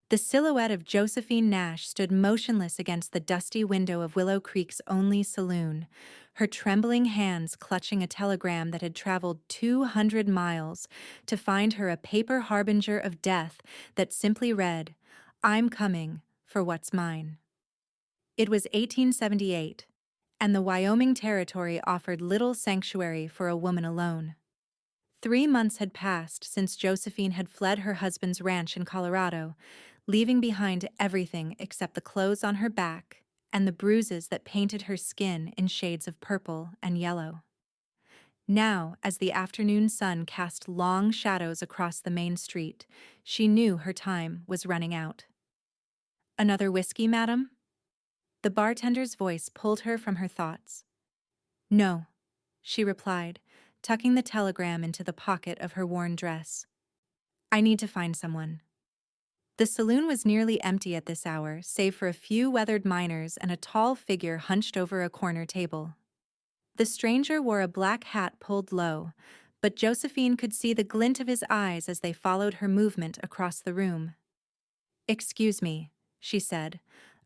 The silhouette of Josephine Nash stood motionless against the dusty window of Willow Creek's only saloon, her trembling hands clutching a telegram that had traveled 200 miles to find her a paper harbinger of death that simply read, "I'm coming for what's mine." It was 1878, and the Wyoming Territory offered little sanctuary for a woman alone. 3 months had passed since Josephine had fled her husband's ranch in Colorado, leaving behind everything except the clothes on her back and the bruises that painted her skin in shades of purple and yellow. Now, as the afternoon sun cast long shadows across the main street, she knew her time was running out. "Another whiskey, madam?" The bartender's voice pulled her from her thoughts. "No," she replied, tucking the telegram into the pocket of her worn dress. "I need to find someone." The saloon was nearly empty at this hour, save for a few weathered miners and a tall figure hunched over a corner table. The stranger wore a black hat pulled low, but Josephine could see the glint of his eyes as they followed her movement across the room. "Excuse me," she said,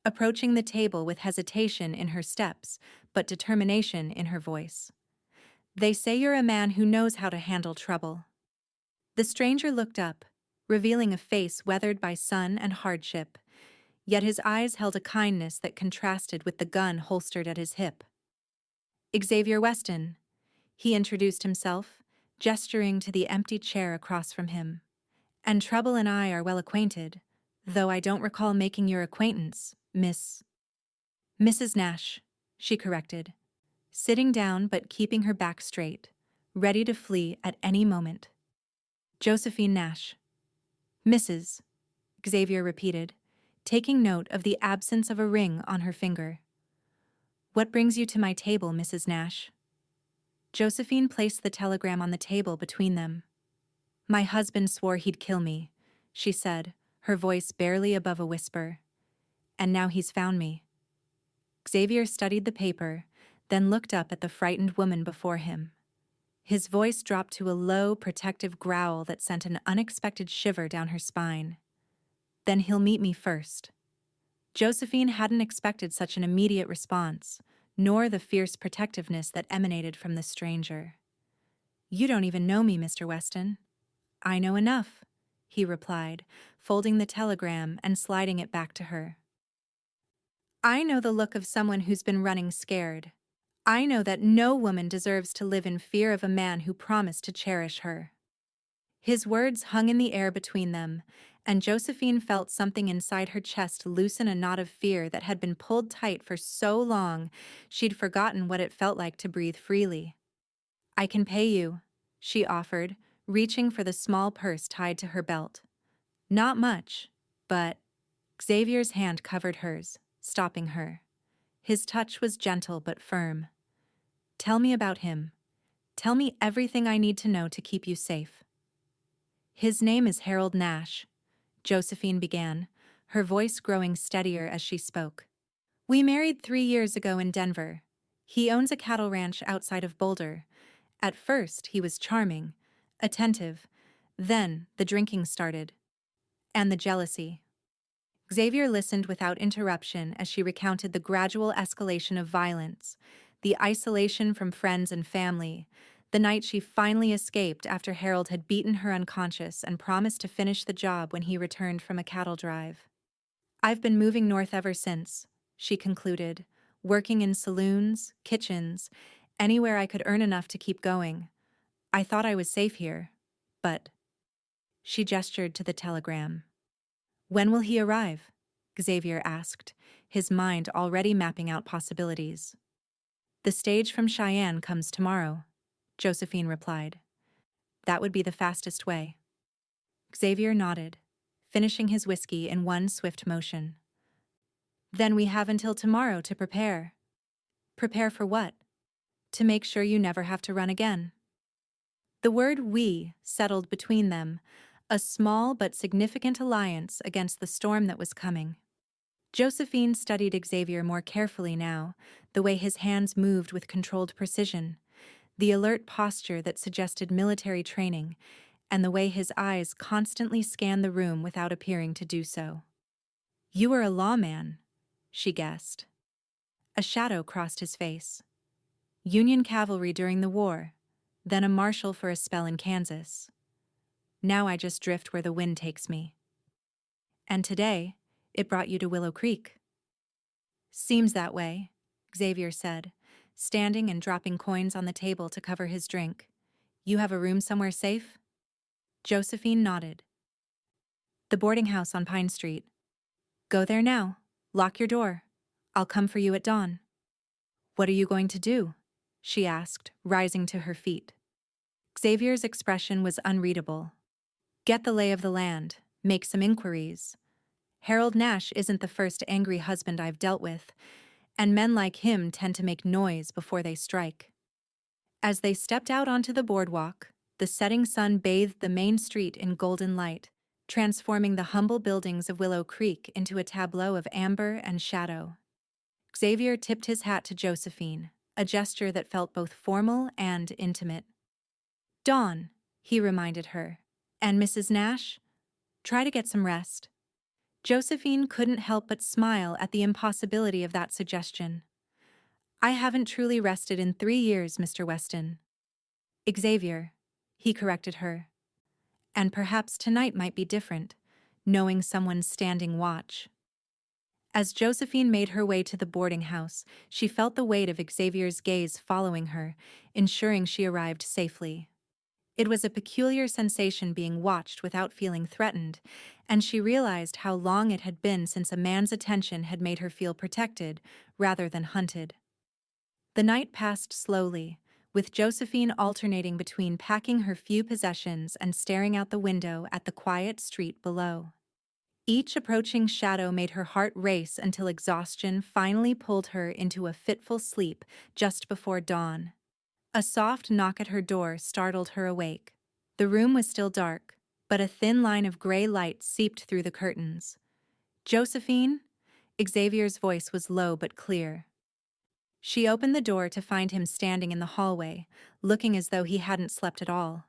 approaching the table with hesitation in her steps, but determination in her voice. "They say you're a man who knows how to handle trouble." The stranger looked up, revealing a face weathered by sun and hardship, yet his eyes held a kindness that contrasted with the gun holstered at his hip. "Xavier Weston," he introduced himself, gesturing to the empty chair across from him. "And Trouble and I are well acquainted, though I don't recall making your acquaintance, Mrs. Nash," she corrected, sitting down but keeping her back straight, ready to flee at any moment. "Josephine Nash." "Mrs." Xavier repeated, taking note of the absence of a ring on her finger. "What brings you to my table, Mrs. Nash?" Josephine placed the telegram on the table between them. "My husband swore he'd kill me," she said, her voice barely above a whisper. "And now he's found me." Xavier studied the paper, then looked up at the frightened woman before him. His voice dropped to a low, protective growl that sent an unexpected shiver down her spine. "Then he'll meet me first." Josephine hadn't expected such an immediate response, nor the fierce protectiveness that emanated from the stranger. "You don't even know me, Mr. Weston." "I know enough," he replied, folding the telegram and sliding it back to her. "I know the look of someone who's been running scared. I know that no woman deserves to live in fear of a man who promised to cherish her." His words hung in the air between them, and Josephine felt something inside her chest loosen a knot of fear that had been pulled tight for so long she'd forgotten what it felt like to breathe freely. "I can pay you," she offered, reaching for the small purse tied to her belt. "Not much, but—" Xavier's hand covered hers, stopping her. His touch was gentle but firm. "Tell me about him. Tell me everything I need to know to keep you safe." "His name is Harold Nash," Josephine began, her voice growing steadier as she spoke. "We married 3 years ago in Denver. He owns a cattle ranch outside of Boulder. At first, he was charming, attentive. Then, the drinking started. And the jealousy." Xavier listened without interruption as she recounted the gradual escalation of violence, the isolation from friends and family, the night she finally escaped after Harold had beaten her unconscious and promised to finish the job when he returned from a cattle drive. "I've been moving north ever since," she concluded, "working in saloons, kitchens, anywhere I could earn enough to keep going. I thought I was safe here, but—" She gestured to the telegram. "When will he arrive?" Xavier asked, his mind already mapping out possibilities. "The stage from Cheyenne comes tomorrow," Josephine replied. "That would be the fastest way." Xavier nodded, finishing his whiskey in one swift motion. "Then we have until tomorrow to prepare." "Prepare for what?" "To make sure you never have to run again." The word "we" settled between them, a small but significant alliance against the storm that was coming. Josephine studied Xavier more carefully now, the way his hands moved with controlled precision, the alert posture that suggested military training, and the way his eyes constantly scanned the room without appearing to do so. You were a lawman, she guessed. A shadow crossed his face. Union cavalry during the war, then a marshal for a spell in Kansas. Now I just drift where the wind takes me. And today, it brought you to Willow Creek. Seems that way, Xavier said, standing and dropping coins on the table to cover his drink. You have a room somewhere safe? Josephine nodded. The boarding house on Pine Street. Go there now. Lock your door. I'll come for you at dawn. What are you going to do? She asked, rising to her feet. Xavier's expression was unreadable. Get the lay of the land, make some inquiries. Harold Nash isn't the first angry husband I've dealt with, and men like him tend to make noise before they strike. As they stepped out onto the boardwalk, the setting sun bathed the main street in golden light, transforming the humble buildings of Willow Creek into a tableau of amber and shadow. Xavier tipped his hat to Josephine, a gesture that felt both formal and intimate. Dawn, he reminded her. And Mrs. Nash? Try to get some rest. Josephine couldn't help but smile at the impossibility of that suggestion. I haven't truly rested in 3 years, Mr. Weston. Xavier, he corrected her. And perhaps tonight might be different, knowing someone's standing watch. As Josephine made her way to the boarding house, she felt the weight of Xavier's gaze following her, ensuring she arrived safely. It was a peculiar sensation being watched without feeling threatened, and she realized how long it had been since a man's attention had made her feel protected, rather than hunted. The night passed slowly, with Josephine alternating between packing her few possessions and staring out the window at the quiet street below. Each approaching shadow made her heart race until exhaustion finally pulled her into a fitful sleep just before dawn. A soft knock at her door startled her awake. The room was still dark, but a thin line of gray light seeped through the curtains. Josephine? Xavier's voice was low but clear. She opened the door to find him standing in the hallway, looking as though he hadn't slept at all.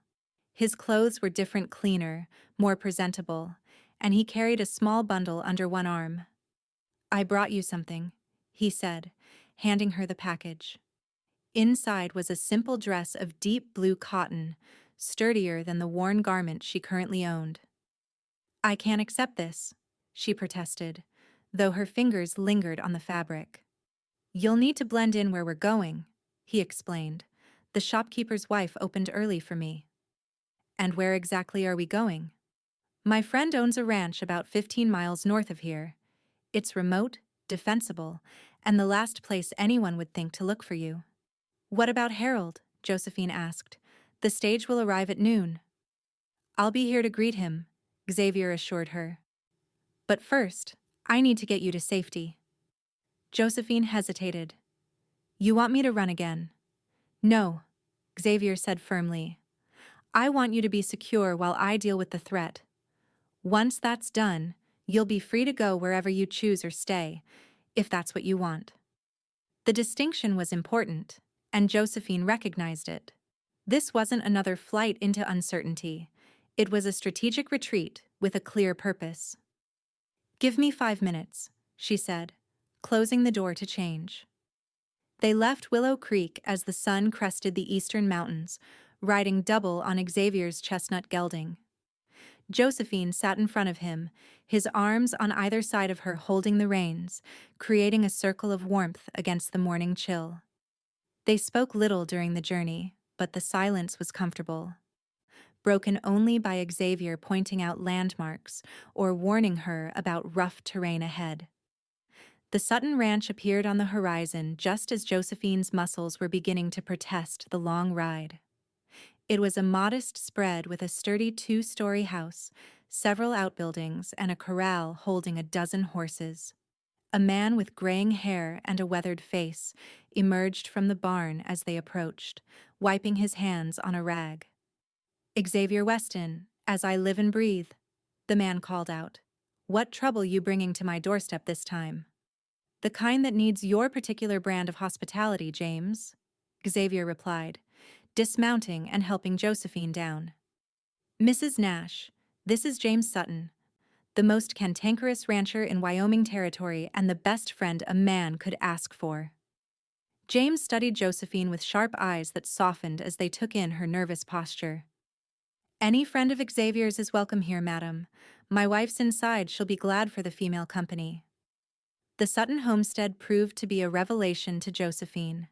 His clothes were different, cleaner, more presentable, and he carried a small bundle under one arm. I brought you something, he said, handing her the package. Inside was a simple dress of deep blue cotton, sturdier than the worn garment she currently owned. I can't accept this, she protested, though her fingers lingered on the fabric. You'll need to blend in where we're going, he explained. The shopkeeper's wife opened early for me. And where exactly are we going? My friend owns a ranch about 15 miles north of here. It's remote, defensible, and the last place anyone would think to look for you. What about Harold? Josephine asked. The stage will arrive at noon. I'll be here to greet him, Xavier assured her. But first, I need to get you to safety. Josephine hesitated. You want me to run again? No, Xavier said firmly. I want you to be secure while I deal with the threat. Once that's done, you'll be free to go wherever you choose or stay, if that's what you want. The distinction was important, and Josephine recognized it. This wasn't another flight into uncertainty. It was a strategic retreat with a clear purpose. Give me 5 minutes, she said, closing the door to change. They left Willow Creek as the sun crested the eastern mountains, riding double on Xavier's chestnut gelding. Josephine sat in front of him, his arms on either side of her holding the reins, creating a circle of warmth against the morning chill. They spoke little during the journey, but the silence was comfortable, broken only by Xavier pointing out landmarks or warning her about rough terrain ahead. The Sutton Ranch appeared on the horizon just as Josephine's muscles were beginning to protest the long ride. It was a modest spread with a sturdy 2-story house, several outbuildings, and a corral holding a dozen horses. A man with graying hair and a weathered face emerged from the barn as they approached, wiping his hands on a rag. Xavier Weston, as I live and breathe, the man called out. What trouble you bringing to my doorstep this time? The kind that needs your particular brand of hospitality, James, Xavier replied, dismounting and helping Josephine down. Mrs. Nash, this is James Sutton, the most cantankerous rancher in Wyoming Territory and the best friend a man could ask for. James studied Josephine with sharp eyes that softened as they took in her nervous posture. "Any friend of Xavier's is welcome here, madam. My wife's inside, she'll be glad for the female company." The Sutton homestead proved to be a revelation to Josephine.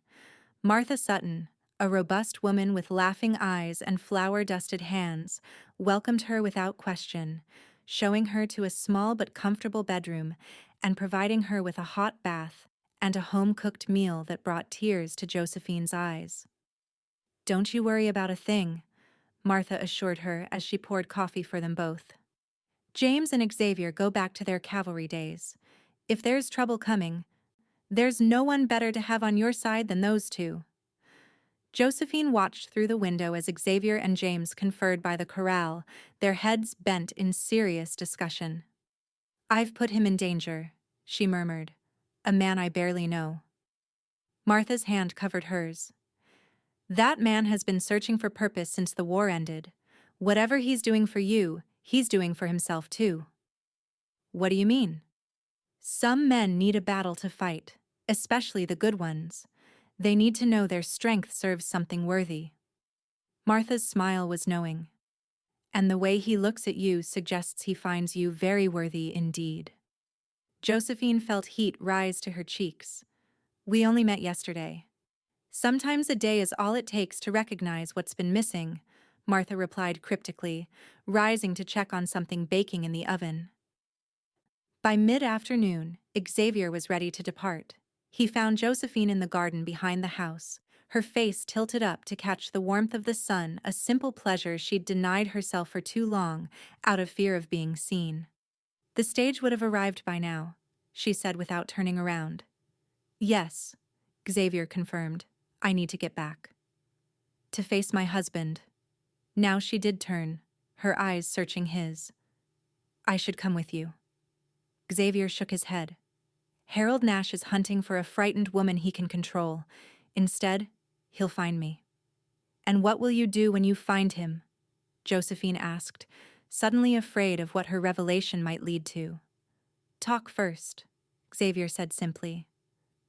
Martha Sutton, a robust woman with laughing eyes and flour-dusted hands, welcomed her without question, showing her to a small but comfortable bedroom and providing her with a hot bath and a home-cooked meal that brought tears to Josephine's eyes. "Don't you worry about a thing," Martha assured her as she poured coffee for them both. "James and Xavier go back to their cavalry days. If there's trouble coming, there's no one better to have on your side than those two." Josephine watched through the window as Xavier and James conferred by the corral, their heads bent in serious discussion. "I've put him in danger," she murmured. "A man I barely know." Martha's hand covered hers. "That man has been searching for purpose since the war ended. Whatever he's doing for you, he's doing for himself too." "What do you mean?" "Some men need a battle to fight, especially the good ones. They need to know their strength serves something worthy." Martha's smile was knowing. "And the way he looks at you suggests he finds you very worthy indeed." Josephine felt heat rise to her cheeks. "We only met yesterday." "Sometimes a day is all it takes to recognize what's been missing," Martha replied cryptically, rising to check on something baking in the oven. By mid-afternoon, Xavier was ready to depart. He found Josephine in the garden behind the house, her face tilted up to catch the warmth of the sun, a simple pleasure she'd denied herself for too long, out of fear of being seen. "The stage would have arrived by now," she said without turning around. "Yes," Xavier confirmed. "I need to get back. To face my husband." Now she did turn, her eyes searching his. "I should come with you." Xavier shook his head. "Harold Nash is hunting for a frightened woman he can control. Instead, he'll find me." "And what will you do when you find him?" Josephine asked, suddenly afraid of what her revelation might lead to. "Talk first," Xavier said simply.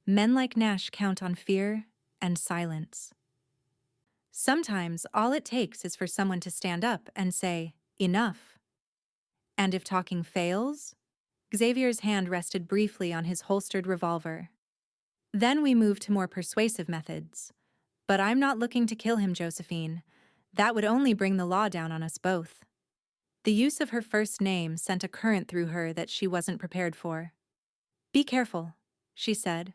"Men like Nash count on fear and silence. Sometimes all it takes is for someone to stand up and say, 'Enough.' And if talking fails?" Xavier's hand rested briefly on his holstered revolver. "Then we move to more persuasive methods. But I'm not looking to kill him, Josephine. That would only bring the law down on us both." The use of her first name sent a current through her that she wasn't prepared for. "Be careful," she said.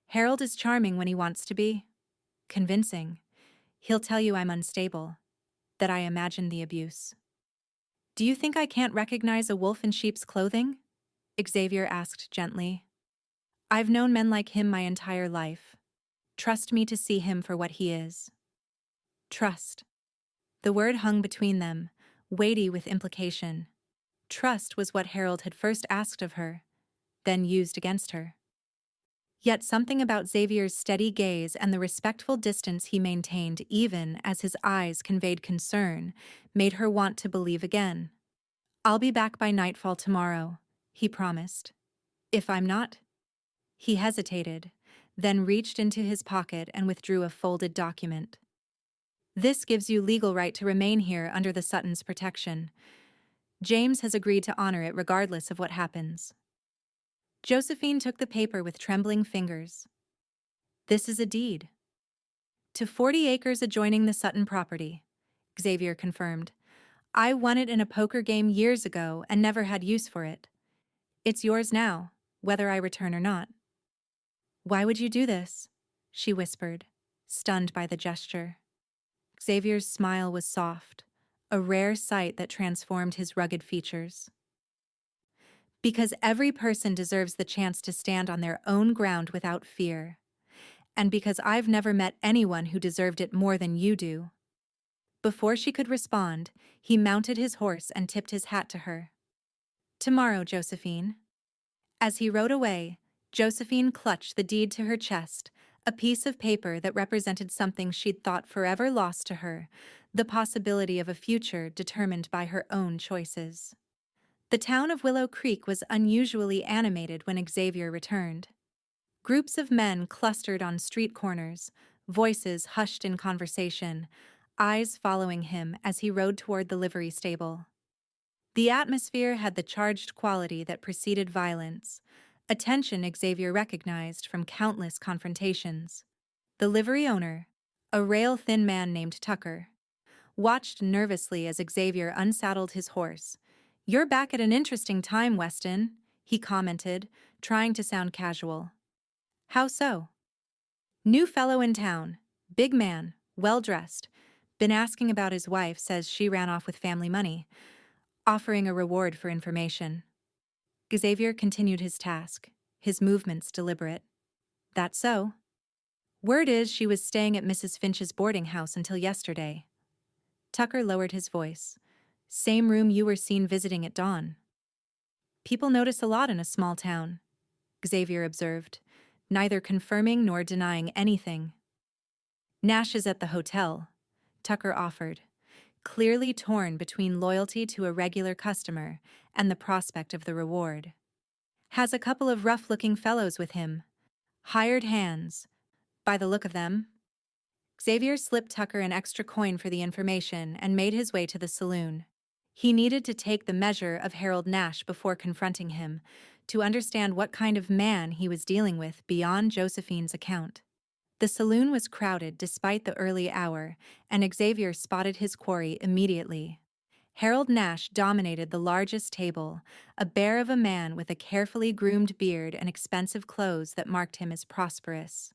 "Harold is charming when he wants to be. Convincing. He'll tell you I'm unstable, that I imagine the abuse." "Do you think I can't recognize a wolf in sheep's clothing?" Xavier asked gently. "I've known men like him my entire life. Trust me to see him for what he is." Trust. The word hung between them, weighty with implication. Trust was what Harold had first asked of her, then used against her. Yet something about Xavier's steady gaze and the respectful distance he maintained even as his eyes conveyed concern made her want to believe again. "I'll be back by nightfall tomorrow," he promised. "If I'm not?" He hesitated, then reached into his pocket and withdrew a folded document. "This gives you legal right to remain here under the Suttons' protection. James has agreed to honor it regardless of what happens." Josephine took the paper with trembling fingers. "This is a deed." "To 40 acres adjoining the Sutton property," Xavier confirmed. "I won it in a poker game years ago and never had use for it. It's yours now, whether I return or not." "Why would you do this?" she whispered, stunned by the gesture. Xavier's smile was soft, a rare sight that transformed his rugged features. "Because every person deserves the chance to stand on their own ground without fear. And because I've never met anyone who deserved it more than you do." Before she could respond, he mounted his horse and tipped his hat to her. "Tomorrow, Josephine." As he rode away, Josephine clutched the deed to her chest, a piece of paper that represented something she'd thought forever lost to her, the possibility of a future determined by her own choices. The town of Willow Creek was unusually animated when Xavier returned. Groups of men clustered on street corners, voices hushed in conversation, eyes following him as he rode toward the livery stable. The atmosphere had the charged quality that preceded violence, a tension Xavier recognized from countless confrontations. The livery owner, a rail-thin man named Tucker, watched nervously as Xavier unsaddled his horse. "You're back at an interesting time, Weston," he commented, trying to sound casual. "How so?" "New fellow in town. Big man, well-dressed. Been asking about his wife, says she ran off with family money. Offering a reward for information." Xavier continued his task, his movements deliberate. "That so? Word is she was staying at Mrs. Finch's boarding house until yesterday." Tucker lowered his voice. "Same room you were seen visiting at dawn." "People notice a lot in a small town," Xavier observed, neither confirming nor denying anything. "Nash is at the hotel," Tucker offered, clearly torn between loyalty to a regular customer and the prospect of the reward. "Has a couple of rough-looking fellows with him. Hired hands, by the look of them." Xavier slipped Tucker an extra coin for the information and made his way to the saloon. He needed to take the measure of Harold Nash before confronting him, to understand what kind of man he was dealing with beyond Josephine's account. The saloon was crowded despite the early hour, and Xavier spotted his quarry immediately. Harold Nash dominated the largest table, a bear of a man with a carefully groomed beard and expensive clothes that marked him as prosperous.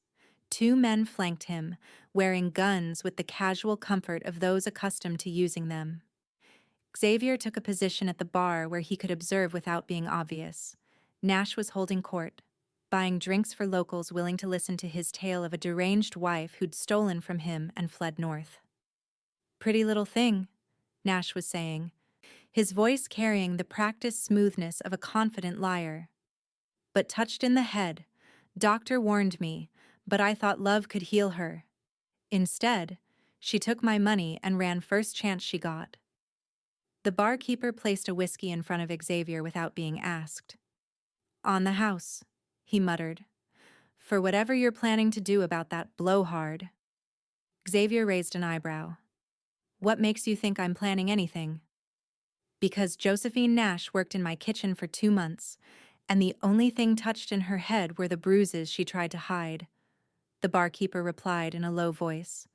Two men flanked him, wearing guns with the casual comfort of those accustomed to using them. Xavier took a position at the bar where he could observe without being obvious. Nash was holding court, buying drinks for locals willing to listen to his tale of a deranged wife who'd stolen from him and fled north. "Pretty little thing," Nash was saying, his voice carrying the practiced smoothness of a confident liar. "But touched in the head. Doctor warned me, but I thought love could heal her. Instead, she took my money and ran first chance she got." The barkeeper placed a whiskey in front of Xavier without being asked. "On the house," he muttered. "For whatever you're planning to do about that blowhard." Xavier raised an eyebrow. "What makes you think I'm planning anything?" "Because Josephine Nash worked in my kitchen for 2 months, and the only thing touched in her head were the bruises she tried to hide," the barkeeper replied in a low voice.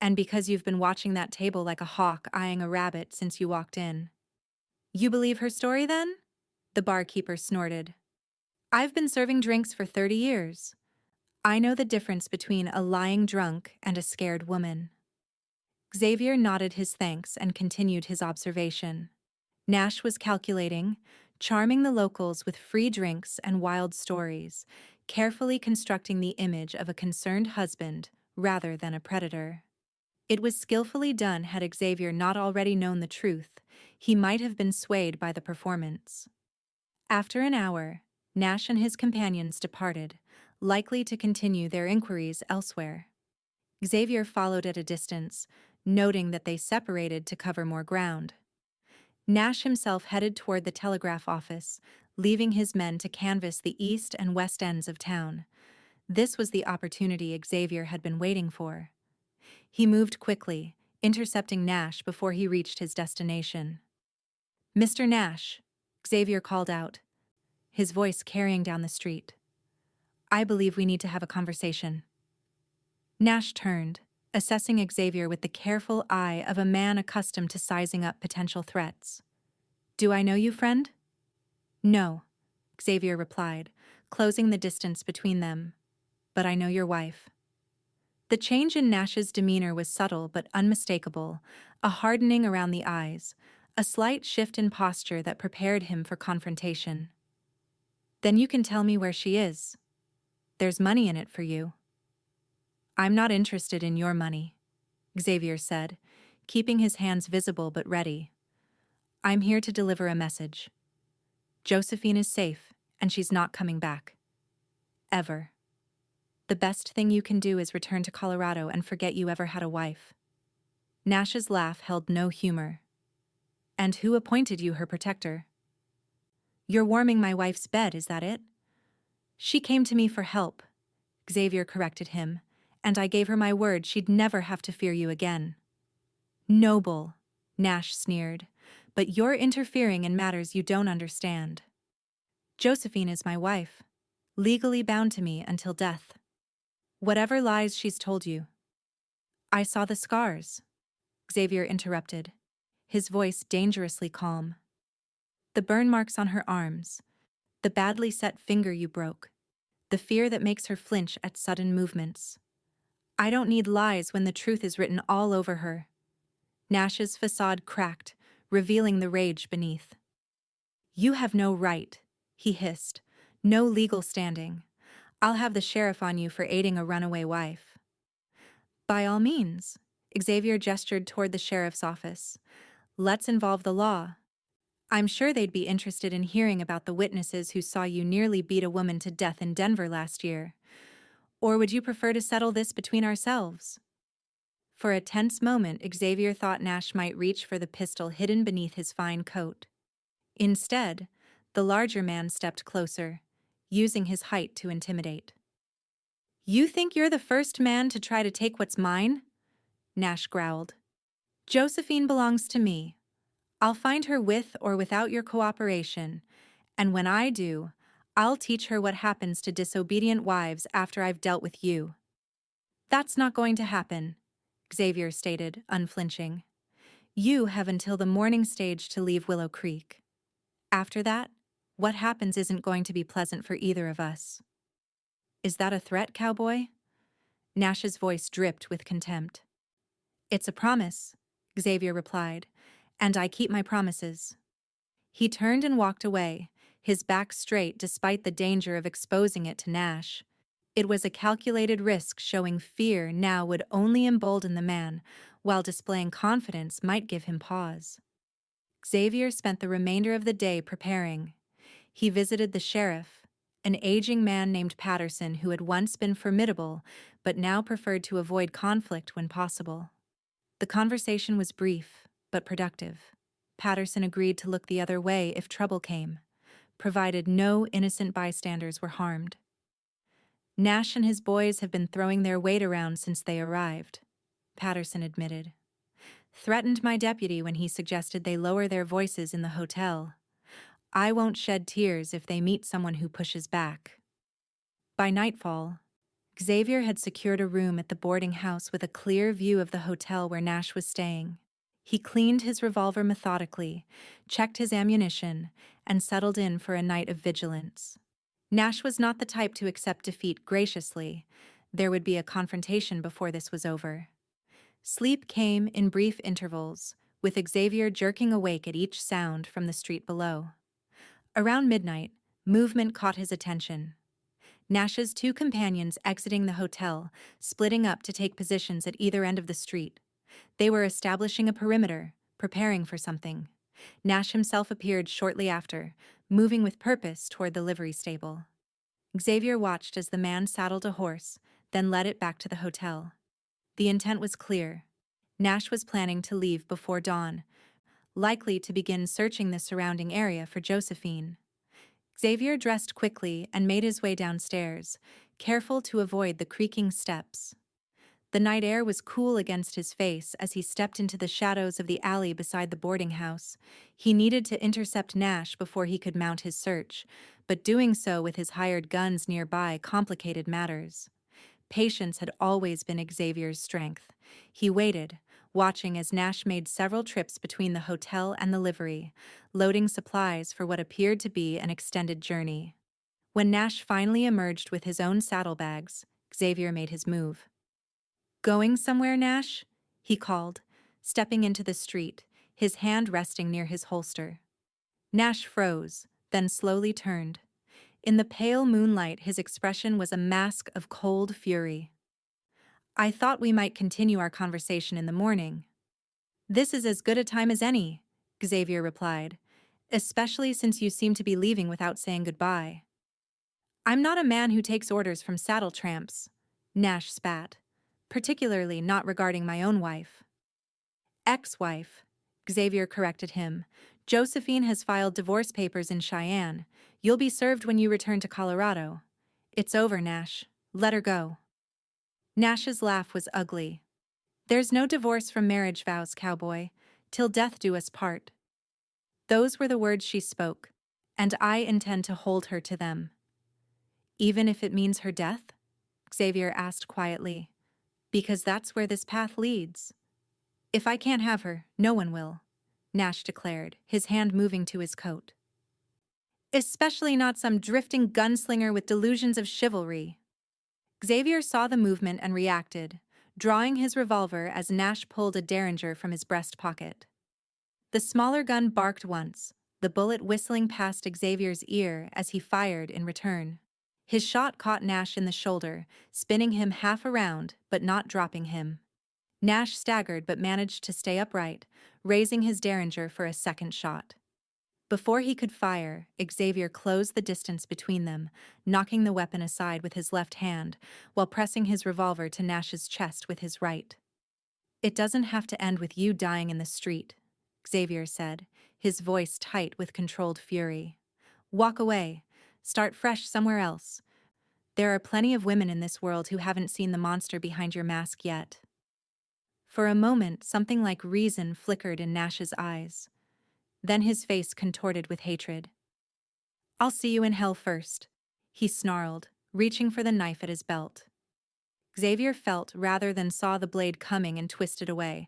"And because you've been watching that table like a hawk eyeing a rabbit since you walked in." "You believe her story, then?" the barkeeper snorted. "I've been serving drinks for 30 years. I know the difference between a lying drunk and a scared woman." Xavier nodded his thanks and continued his observation. Nash was calculating, charming the locals with free drinks and wild stories, carefully constructing the image of a concerned husband rather than a predator. It was skillfully done. Had Xavier not already known the truth, he might have been swayed by the performance. After an hour, Nash and his companions departed, likely to continue their inquiries elsewhere. Xavier followed at a distance, noting that they separated to cover more ground. Nash himself headed toward the telegraph office, leaving his men to canvass the east and west ends of town. This was the opportunity Xavier had been waiting for. He moved quickly, intercepting Nash before he reached his destination. "Mr. Nash," Xavier called out, his voice carrying down the street. "I believe we need to have a conversation." Nash turned, assessing Xavier with the careful eye of a man accustomed to sizing up potential threats. "Do I know you, friend?" "No," Xavier replied, closing the distance between them. "But I know your wife." The change in Nash's demeanor was subtle but unmistakable, a hardening around the eyes, a slight shift in posture that prepared him for confrontation. "Then you can tell me where she is. There's money in it for you." "I'm not interested in your money," Xavier said, keeping his hands visible but ready. "I'm here to deliver a message. Josephine is safe, and she's not coming back. Ever. The best thing you can do is return to Colorado and forget you ever had a wife." Nash's laugh held no humor. "And who appointed you her protector?" You're warming my wife's bed, is that it? She came to me for help, Xavier corrected him, and I gave her my word she'd never have to fear you again. Noble, Nash sneered, but you're interfering in matters you don't understand. Josephine is my wife, legally bound to me until death. Whatever lies she's told you. I saw the scars, Xavier interrupted, his voice dangerously calm. The burn marks on her arms, the badly set finger you broke, the fear that makes her flinch at sudden movements. I don't need lies when the truth is written all over her. Nash's facade cracked, revealing the rage beneath. You have no right, he hissed, no legal standing. I'll have the sheriff on you for aiding a runaway wife. By all means, Xavier gestured toward the sheriff's office. Let's involve the law. I'm sure they'd be interested in hearing about the witnesses who saw you nearly beat a woman to death in Denver last year. Or would you prefer to settle this between ourselves? For a tense moment, Xavier thought Nash might reach for the pistol hidden beneath his fine coat. Instead, the larger man stepped closer, using his height to intimidate. You think you're the first man to try to take what's mine? Nash growled. Josephine belongs to me. I'll find her with or without your cooperation, and when I do, I'll teach her what happens to disobedient wives after I've dealt with you. That's not going to happen, Xavier stated, unflinching. You have until the morning stage to leave Willow Creek. After that, what happens isn't going to be pleasant for either of us. Is that a threat, Cowboy? Nash's voice dripped with contempt. It's a promise, Xavier replied, and I keep my promises. He turned and walked away, his back straight despite the danger of exposing it to Nash. It was a calculated risk, showing fear now would only embolden the man, while displaying confidence might give him pause. Xavier spent the remainder of the day preparing. He visited the sheriff, an aging man named Patterson who had once been formidable but now preferred to avoid conflict when possible. The conversation was brief but productive. Patterson agreed to look the other way if trouble came, provided no innocent bystanders were harmed. Nash and his boys have been throwing their weight around since they arrived, Patterson admitted. Threatened my deputy when he suggested they lower their voices in the hotel. I won't shed tears if they meet someone who pushes back. By nightfall, Xavier had secured a room at the boarding house with a clear view of the hotel where Nash was staying. He cleaned his revolver methodically, checked his ammunition, and settled in for a night of vigilance. Nash was not the type to accept defeat graciously. There would be a confrontation before this was over. Sleep came in brief intervals, with Xavier jerking awake at each sound from the street below. Around midnight, movement caught his attention. Nash's two companions exiting the hotel, splitting up to take positions at either end of the street. They were establishing a perimeter, preparing for something. Nash himself appeared shortly after, moving with purpose toward the livery stable. Xavier watched as the man saddled a horse, then led it back to the hotel. The intent was clear. Nash was planning to leave before dawn, likely to begin searching the surrounding area for Josephine. Xavier dressed quickly and made his way downstairs, careful to avoid the creaking steps. The night air was cool against his face as he stepped into the shadows of the alley beside the boarding house. He needed to intercept Nash before he could mount his search, but doing so with his hired guns nearby complicated matters. Patience had always been Xavier's strength. He waited, watching as Nash made several trips between the hotel and the livery, loading supplies for what appeared to be an extended journey. When Nash finally emerged with his own saddlebags, Xavier made his move. Going somewhere, Nash? He called, stepping into the street, his hand resting near his holster. Nash froze, then slowly turned. In the pale moonlight, his expression was a mask of cold fury. I thought we might continue our conversation in the morning. This is as good a time as any, Xavier replied, especially since you seem to be leaving without saying goodbye. I'm not a man who takes orders from saddle tramps, Nash spat, particularly not regarding my own wife. Ex-wife, Xavier corrected him, Josephine has filed divorce papers in Cheyenne. You'll be served when you return to Colorado. It's over, Nash. Let her go. Nash's laugh was ugly. There's no divorce from marriage vows, Cowboy. Till death do us part. Those were the words she spoke, and I intend to hold her to them. Even if it means her death? Xavier asked quietly. Because that's where this path leads. If I can't have her, no one will, Nash declared, his hand moving to his coat. Especially not some drifting gunslinger with delusions of chivalry. Xavier saw the movement and reacted, drawing his revolver as Nash pulled a derringer from his breast pocket. The smaller gun barked once, the bullet whistling past Xavier's ear as he fired in return. His shot caught Nash in the shoulder, spinning him half around but not dropping him. Nash staggered but managed to stay upright, raising his derringer for a second shot. Before he could fire, Xavier closed the distance between them, knocking the weapon aside with his left hand, while pressing his revolver to Nash's chest with his right. It doesn't have to end with you dying in the street, Xavier said, his voice tight with controlled fury. Walk away. Start fresh somewhere else. There are plenty of women in this world who haven't seen the monster behind your mask yet. For a moment, something like reason flickered in Nash's eyes. Then his face contorted with hatred. I'll see you in hell first, he snarled, reaching for the knife at his belt. Xavier felt rather than saw the blade coming and twisted away,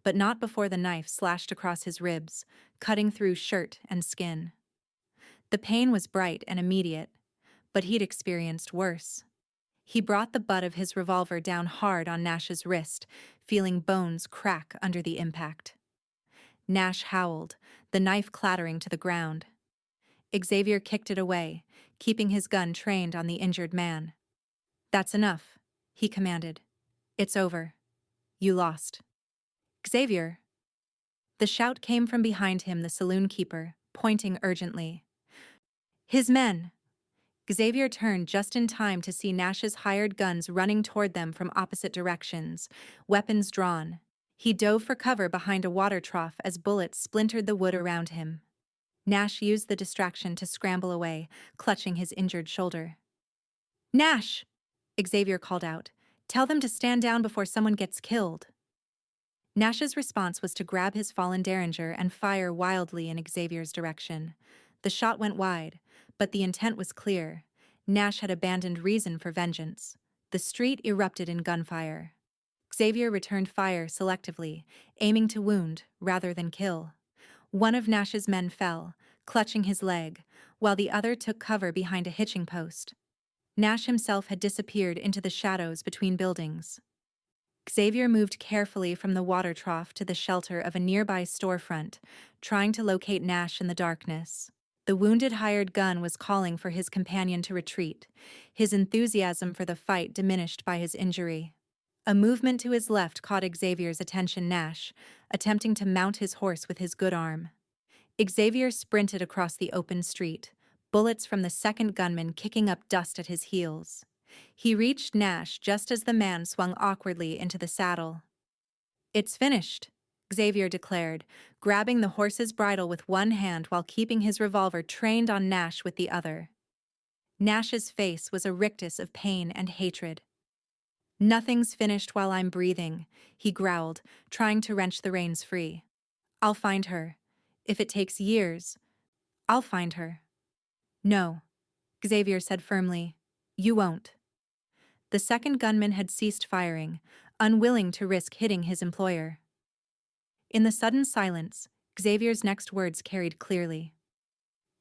but not before the knife slashed across his ribs, cutting through shirt and skin. The pain was bright and immediate, but he'd experienced worse. He brought the butt of his revolver down hard on Nash's wrist, feeling bones crack under the impact. Nash howled, the knife clattering to the ground. Xavier kicked it away, keeping his gun trained on the injured man. That's enough, he commanded. It's over. You lost. Xavier! The shout came from behind him, the saloon keeper, pointing urgently. His men! Xavier turned just in time to see Nash's hired guns running toward them from opposite directions, weapons drawn. He dove for cover behind a water trough as bullets splintered the wood around him. Nash used the distraction to scramble away, clutching his injured shoulder. Nash! Xavier called out. Tell them to stand down before someone gets killed. Nash's response was to grab his fallen derringer and fire wildly in Xavier's direction. The shot went wide, but the intent was clear. Nash had abandoned reason for vengeance. The street erupted in gunfire. Xavier returned fire selectively, aiming to wound rather than kill. One of Nash's men fell, clutching his leg, while the other took cover behind a hitching post. Nash himself had disappeared into the shadows between buildings. Xavier moved carefully from the water trough to the shelter of a nearby storefront, trying to locate Nash in the darkness. The wounded hired gun was calling for his companion to retreat, his enthusiasm for the fight diminished by his injury. A movement to his left caught Xavier's attention. Nash, attempting to mount his horse with his good arm. Xavier sprinted across the open street, bullets from the second gunman kicking up dust at his heels. He reached Nash just as the man swung awkwardly into the saddle. It's finished, Xavier declared, grabbing the horse's bridle with one hand while keeping his revolver trained on Nash with the other. Nash's face was a rictus of pain and hatred. Nothing's finished while I'm breathing, he growled, trying to wrench the reins free. I'll find her. If it takes years, I'll find her. No, Xavier said firmly. You won't. The second gunman had ceased firing, unwilling to risk hitting his employer. In the sudden silence, Xavier's next words carried clearly.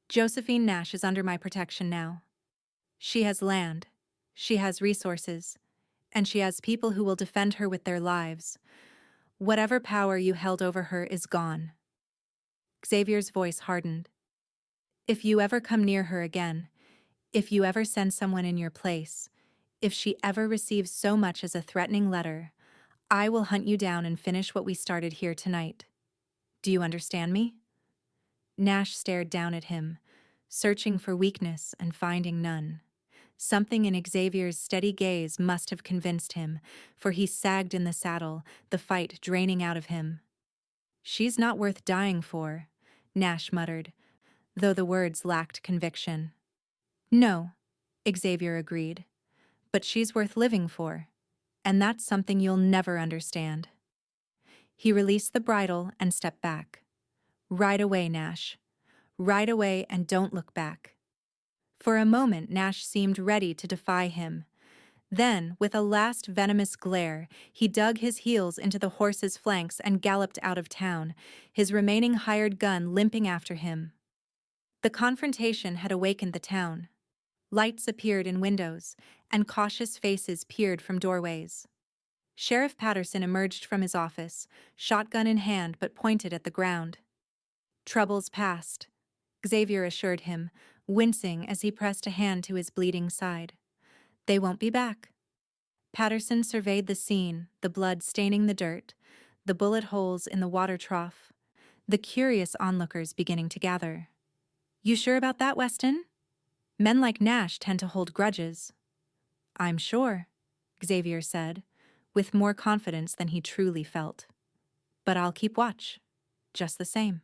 Josephine Nash is under my protection now. She has land, she has resources, and she has people who will defend her with their lives. Whatever power you held over her is gone. Xavier's voice hardened. If you ever come near her again, if you ever send someone in your place, if she ever receives so much as a threatening letter, I will hunt you down and finish what we started here tonight. Do you understand me? Nash stared down at him, searching for weakness and finding none. Something in Xavier's steady gaze must have convinced him, for he sagged in the saddle, the fight draining out of him. She's not worth dying for, Nash muttered, though the words lacked conviction. No, Xavier agreed. But she's worth living for, and that's something you'll never understand. He released the bridle and stepped back. Ride away, Nash. Ride away and don't look back. For a moment, Nash seemed ready to defy him. Then, with a last venomous glare, he dug his heels into the horse's flanks and galloped out of town, his remaining hired gun limping after him. The confrontation had awakened the town. Lights appeared in windows, and cautious faces peered from doorways. Sheriff Patterson emerged from his office, shotgun in hand but pointed at the ground. Trouble's past, Xavier assured him, wincing as he pressed a hand to his bleeding side. They won't be back. Patterson surveyed the scene, the blood staining the dirt, the bullet holes in the water trough, the curious onlookers beginning to gather. You sure about that, Weston? Men like Nash tend to hold grudges. I'm sure, Xavier said, with more confidence than he truly felt. But I'll keep watch, just the same.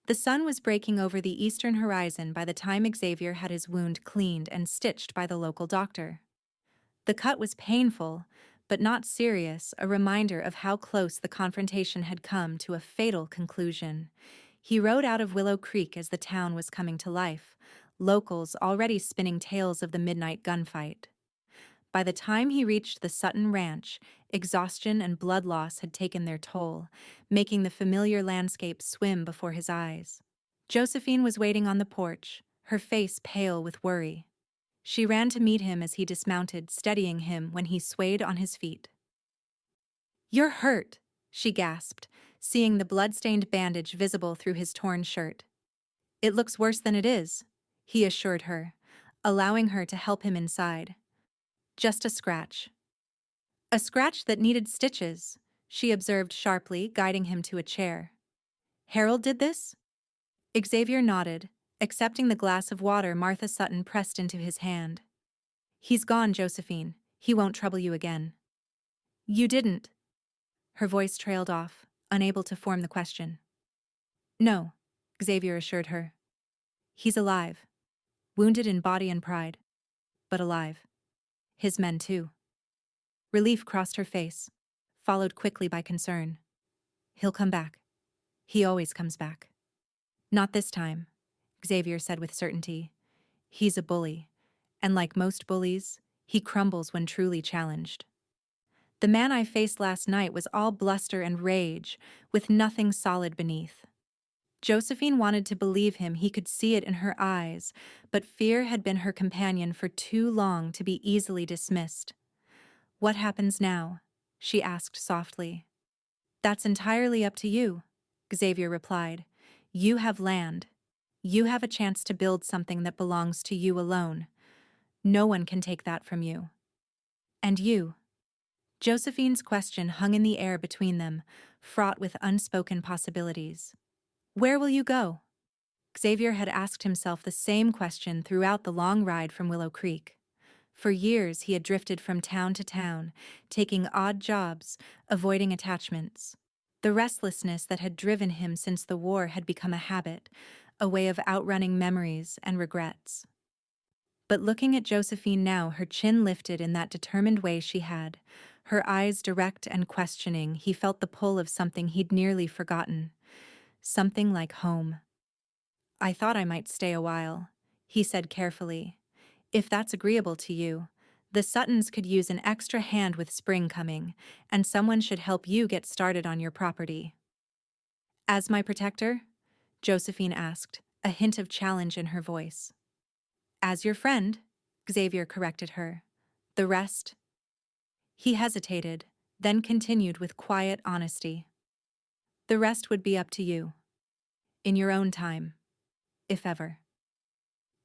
The sun was breaking over the eastern horizon by the time Xavier had his wound cleaned and stitched by the local doctor. The cut was painful, but not serious, a reminder of how close the confrontation had come to a fatal conclusion. He rode out of Willow Creek as the town was coming to life, locals already spinning tales of the midnight gunfight. By the time he reached the Sutton Ranch, exhaustion and blood loss had taken their toll, making the familiar landscape swim before his eyes. Josephine was waiting on the porch, her face pale with worry. She ran to meet him as he dismounted, steadying him when he swayed on his feet. "You're hurt," she gasped, seeing the blood-stained bandage visible through his torn shirt. "It looks worse than it is," he assured her, allowing her to help him inside. "Just a scratch." "A scratch that needed stitches," she observed sharply, guiding him to a chair. "Harold did this?" Xavier nodded, accepting the glass of water Martha Sutton pressed into his hand. "He's gone, Josephine. He won't trouble you again." "You didn't." Her voice trailed off, unable to form the question. "No," Xavier assured her. "He's alive. Wounded in body and pride, but alive. His men, too." Relief crossed her face, followed quickly by concern. "He'll come back. He always comes back." "Not this time," Xavier said with certainty. "He's a bully, and like most bullies, he crumbles when truly challenged. The man I faced last night was all bluster and rage, with nothing solid beneath." Josephine wanted to believe him, he could see it in her eyes, but fear had been her companion for too long to be easily dismissed. "What happens now?" she asked softly. "That's entirely up to you," Xavier replied. "You have land. You have a chance to build something that belongs to you alone. No one can take that from you." "And you?" Josephine's question hung in the air between them, fraught with unspoken possibilities. "Where will you go?" Xavier had asked himself the same question throughout the long ride from Willow Creek. For years he had drifted from town to town, taking odd jobs, avoiding attachments. The restlessness that had driven him since the war had become a habit, a way of outrunning memories and regrets. But looking at Josephine now, her chin lifted in that determined way she had, her eyes direct and questioning, he felt the pull of something he'd nearly forgotten. Something like home. "I thought I might stay a while," he said carefully. "If that's agreeable to you. The Suttons could use an extra hand with spring coming, and someone should help you get started on your property." "As my protector?" Josephine asked, a hint of challenge in her voice. "As your friend," Xavier corrected her. "The rest?" He hesitated, then continued with quiet honesty. "The rest would be up to you. In your own time. If ever."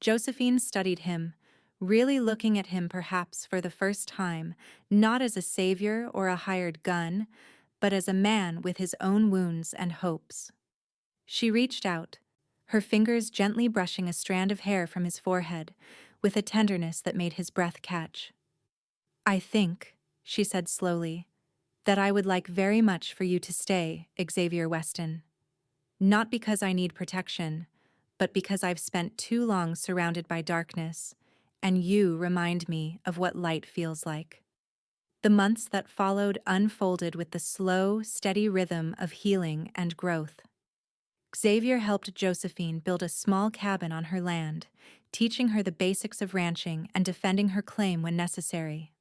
Josephine studied him, really looking at him perhaps for the first time, not as a savior or a hired gun, but as a man with his own wounds and hopes. She reached out, her fingers gently brushing a strand of hair from his forehead, with a tenderness that made his breath catch. "I think," she said slowly, "that I would like very much for you to stay, Xavier Weston." Not because I need protection, but because I've spent too long surrounded by darkness, and you remind me of what light feels like. The months that followed unfolded with the slow, steady rhythm of healing and growth. Xavier helped Josephine build a small cabin on her land, teaching her the basics of ranching and defending her claim when necessary.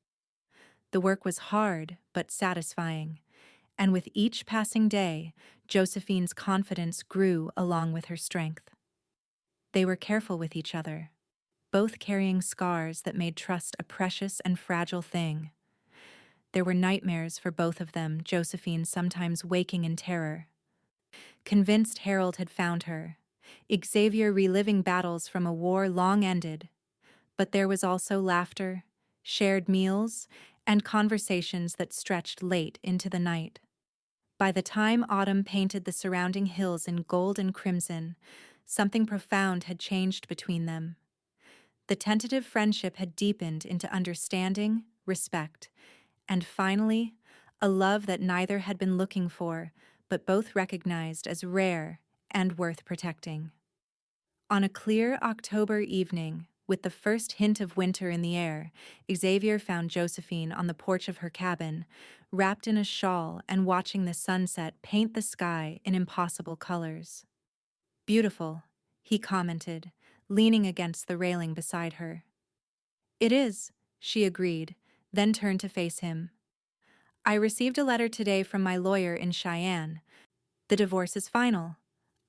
The work was hard but satisfying, and with each passing day, Josephine's confidence grew along with her strength. They were careful with each other, both carrying scars that made trust a precious and fragile thing. There were nightmares for both of them, Josephine sometimes waking in terror. Convinced Harold had found her, Xavier reliving battles from a war long ended. But there was also laughter, shared meals, and conversations that stretched late into the night. By the time autumn painted the surrounding hills in gold and crimson, something profound had changed between them. The tentative friendship had deepened into understanding, respect, and finally, a love that neither had been looking for, but both recognized as rare and worth protecting. On a clear October evening, with the first hint of winter in the air, Xavier found Josephine on the porch of her cabin, wrapped in a shawl and watching the sunset paint the sky in impossible colors. "Beautiful," he commented, leaning against the railing beside her. "It is," she agreed, then turned to face him. "I received a letter today from my lawyer in Cheyenne. The divorce is final.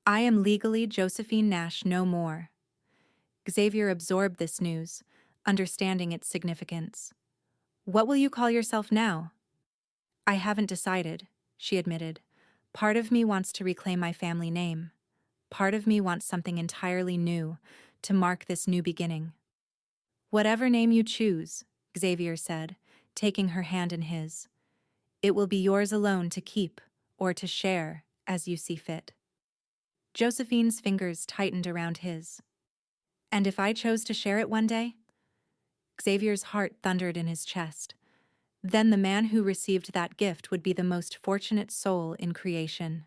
I am legally Josephine Nash no more." Xavier absorbed this news, understanding its significance. "What will you call yourself now?" "I haven't decided," she admitted. "Part of me wants to reclaim my family name. Part of me wants something entirely new, to mark this new beginning." "Whatever name you choose," Xavier said, taking her hand in his. "It will be yours alone to keep, or to share, as you see fit." Josephine's fingers tightened around his. "And if I chose to share it one day?" Xavier's heart thundered in his chest. Then the man who received that gift would be the most fortunate soul in creation.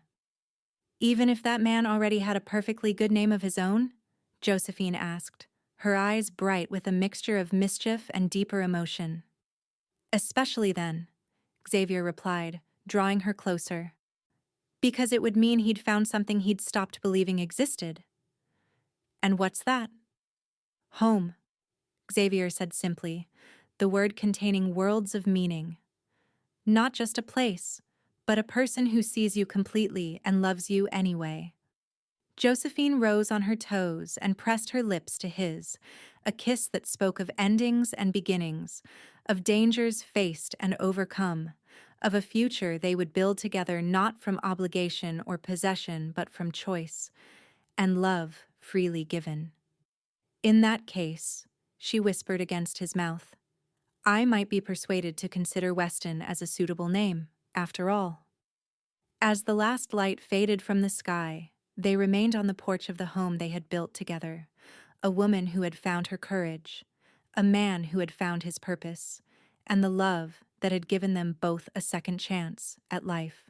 "Even if that man already had a perfectly good name of his own?" Josephine asked, her eyes bright with a mixture of mischief and deeper emotion. "Especially then," Xavier replied, drawing her closer. "Because it would mean he'd found something he'd stopped believing existed." "And what's that?" "Home," Xavier said simply, the word containing worlds of meaning. "Not just a place, but a person who sees you completely and loves you anyway." Josephine rose on her toes and pressed her lips to his, a kiss that spoke of endings and beginnings, of dangers faced and overcome, of a future they would build together not from obligation or possession but from choice, and love freely given. "In that case," she whispered against his mouth, "I might be persuaded to consider Weston as a suitable name, after all." As the last light faded from the sky, they remained on the porch of the home they had built together, a woman who had found her courage, a man who had found his purpose, and the love that had given them both a second chance at life.